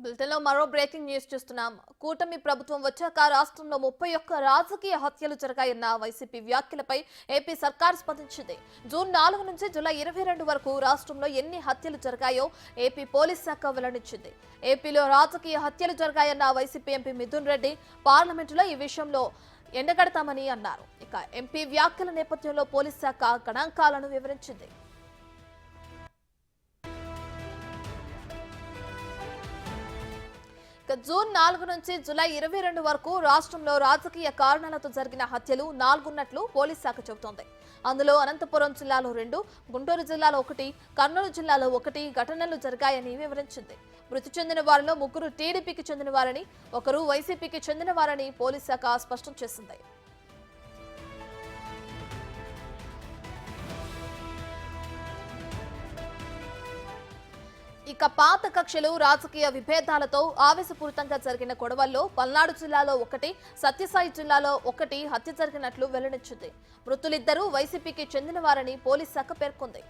బులెటిన్లో మరో breaking news చూస్తున్నాం. కూటమి ప్రభుత్వం వచ్చాక రాష్ట్రంలో 31 రాజకీయ హత్యలు జరిగాయన్న వైసీపీ వ్యాఖ్యలపై ఏపీ సర్కార్ స్పందించింది. జూన్ 4 నుంచి జూలై 22 వరకు రాష్ట్రంలో ఎన్ని హత్యలు జరిగాయో ఏపీ పోలీస్ శాఖ వెల్లడించింది. ఏపీలో రాజకీయ హత్యలు జరిగాయన్న వైసీపీ ఎంపీ మిథున్ రెడ్డి పార్లమెంటులో ఈ విషయంలో ఎండగడతామని అన్నారు. ఇక ఎంపీ వ్యాఖ్యల నేపథ్యంలో పోలీస్ శాఖ గణాంకాలను వివరించింది. జూన్ 4 నుంచి జూలై 22 వరకు రాష్ట్రంలో రాజకీయ కారణాలతో జరిగిన హత్యలు 4 ఉన్నట్లు పోలీస్ శాఖ చెబుతోంది. అందులో అనంతపురం జిల్లాలో 2, గుంటూరు జిల్లాలో 1, కర్నూలు జిల్లాలో 1 ఘటనలు జరిగాయని వివరించింది. మృతి చెందిన వారిలో 3 టీడీపీకి చెందిన వారని, 1 వైసీపీకి చెందిన వారని పోలీస్ శాఖ స్పష్టం చేసింది. ఇక పాత కక్షలు, రాజకీయ విభేదాలతో ఆవేశపూరితంగా జరిగిన గొడవల్లో పల్నాడు జిల్లాలో 1, సత్యసాయి జిల్లాలో 1 హత్య జరిగినట్లు వెల్లడించింది. మృతులిద్దరూ వైసీపీకి చెందిన వారని పోలీస్ శాఖ పేర్కొంది.